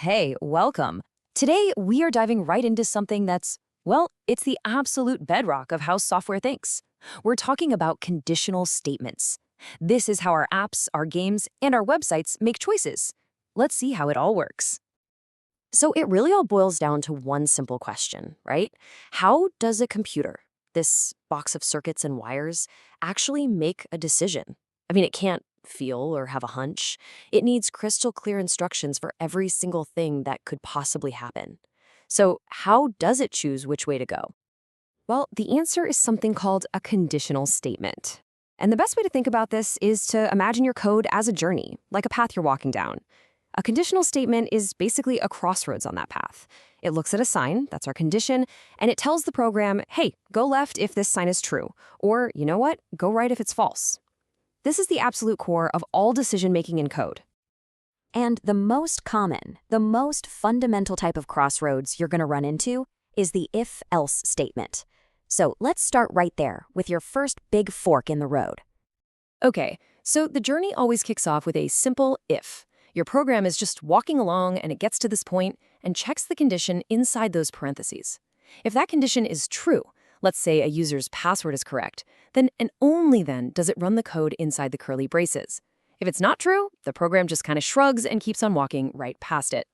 Hey, welcome. Today, we are diving right into something that's, well, it's the absolute bedrock of how software thinks. We're talking about conditional statements. This is how our apps, our games, and our websites make choices. Let's see how it all works. So it really all boils down to one simple question, right? How does a computer, this box of circuits and wires, actually make a decision? I mean, it can't feel or have a hunch. It needs crystal clear instructions for every single thing that could possibly happen. So how does it choose which way to go? Well, the answer is something called a conditional statement. And the best way to think about this is to imagine your code as a journey, like a path you're walking down. A conditional statement is basically a crossroads on that path. It looks at a sign, that's our condition, and it tells the program, hey, go left if this sign is true, or, you know what, go right if it's false. This is the absolute core of all decision-making in code. And the most common, the most fundamental type of crossroads you're going to run into is the if-else statement. So let's start right there with your first big fork in the road. Okay, so the journey always kicks off with a simple if. Your program is just walking along and it gets to this point and checks the condition inside those parentheses. If that condition is true, let's say a user's password is correct, then and only then does it run the code inside the curly braces. If it's not true, the program just kind of shrugs and keeps on walking right past it.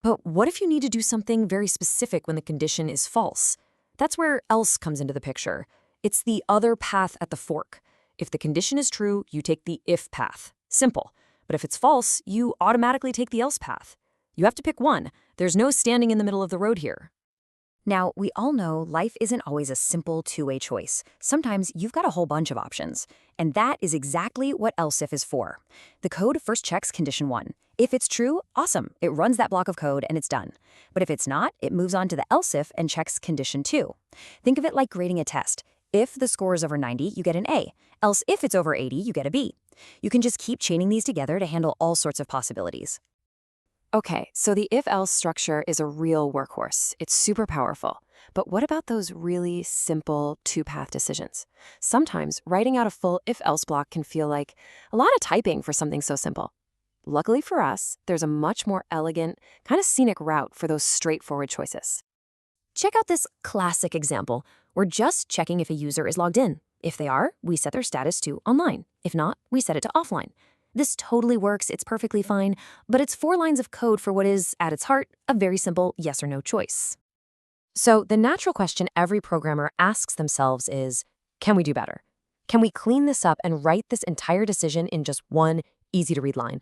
But what if you need to do something very specific when the condition is false? That's where else comes into the picture. It's the other path at the fork. If the condition is true, you take the if path. Simple. But if it's false, you automatically take the else path. You have to pick one. There's no standing in the middle of the road here. Now, we all know life isn't always a simple two-way choice. Sometimes you've got a whole bunch of options. And that is exactly what elseif is for. The code first checks condition 1. If it's true, awesome. It runs that block of code and it's done. But if it's not, it moves on to the elseif and checks condition 2. Think of it like grading a test. If the score is over 90, you get an A. Else if it's over 80, you get a B. You can just keep chaining these together to handle all sorts of possibilities. Okay, so the if-else structure is a real workhorse. It's super powerful. But what about those really simple two-path decisions? Sometimes writing out a full if-else block can feel like a lot of typing for something so simple. Luckily for us, there's a much more elegant, kind of scenic route for those straightforward choices. Check out this classic example. We're just checking if a user is logged in. If they are, we set their status to online. If not, we set it to offline. This totally works, it's perfectly fine, but it's 4 lines of code for what is, at its heart, a very simple yes or no choice. So the natural question every programmer asks themselves is, can we do better? Can we clean this up and write this entire decision in just one easy-to-read line?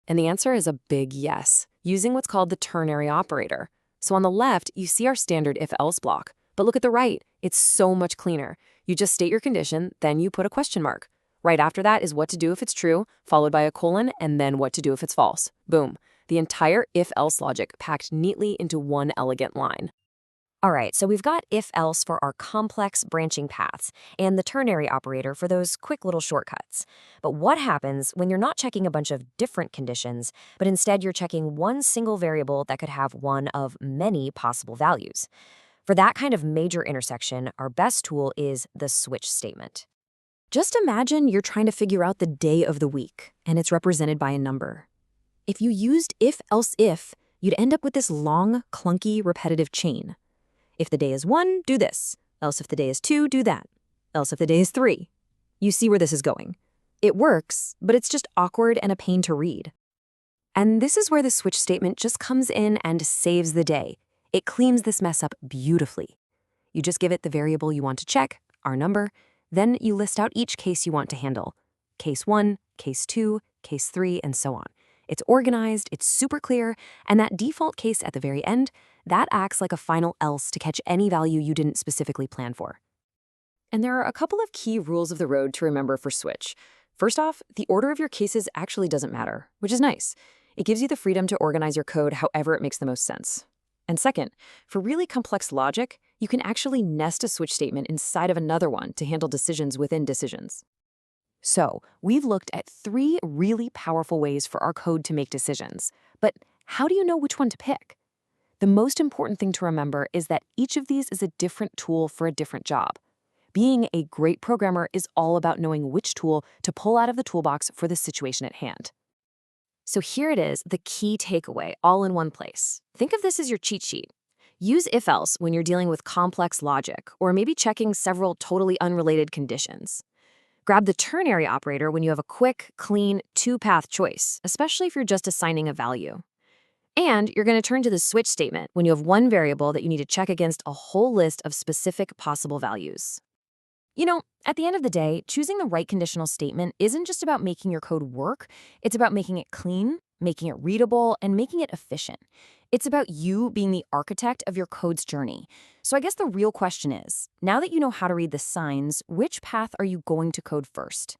And the answer is a big yes, using what's called the ternary operator. So on the left, you see our standard if-else block. But look at the right, it's so much cleaner. You just state your condition, then you put a question mark. Right after that is what to do if it's true, followed by a colon, and then what to do if it's false. Boom. The entire if-else logic packed neatly into one elegant line. All right, so we've got if-else for our complex branching paths and the ternary operator for those quick little shortcuts. But what happens when you're not checking a bunch of different conditions, but instead you're checking one single variable that could have one of many possible values? For that kind of major intersection, our best tool is the switch statement. Just imagine you're trying to figure out the day of the week, and it's represented by a number. If you used if-else-if, you'd end up with this long, clunky, repetitive chain. If the day is 1, do this. Else if the day is 2, do that. Else if the day is 3. You see where this is going. It works, but it's just awkward and a pain to read. And this is where the switch statement just comes in and saves the day. It cleans this mess up beautifully. You just give it the variable you want to check, our number, then you list out each case you want to handle. Case 1, case 2, case 3, and so on. It's organized, it's super clear, and that default case at the very end, that acts like a final else to catch any value you didn't specifically plan for. And there are a couple of key rules of the road to remember for switch. First off, the order of your cases actually doesn't matter, which is nice. It gives you the freedom to organize your code however it makes the most sense. And second, for really complex logic, you can actually nest a switch statement inside of another one to handle decisions within decisions. So, we've looked at 3 really powerful ways for our code to make decisions. But how do you know which one to pick? The most important thing to remember is that each of these is a different tool for a different job. Being a great programmer is all about knowing which tool to pull out of the toolbox for the situation at hand. So here it is, the key takeaway, all in one place. Think of this as your cheat sheet. Use if-else when you're dealing with complex logic, or maybe checking several totally unrelated conditions. Grab the ternary operator when you have a quick, clean, two-path choice, especially if you're just assigning a value. And you're going to turn to the switch statement when you have one variable that you need to check against a whole list of specific possible values. At the end of the day, choosing the right conditional statement isn't just about making your code work. It's about making it clean, making it readable, and making it efficient. It's about you being the architect of your code's journey. So I guess the real question is, now that you know how to read the signs, which path are you going to code first?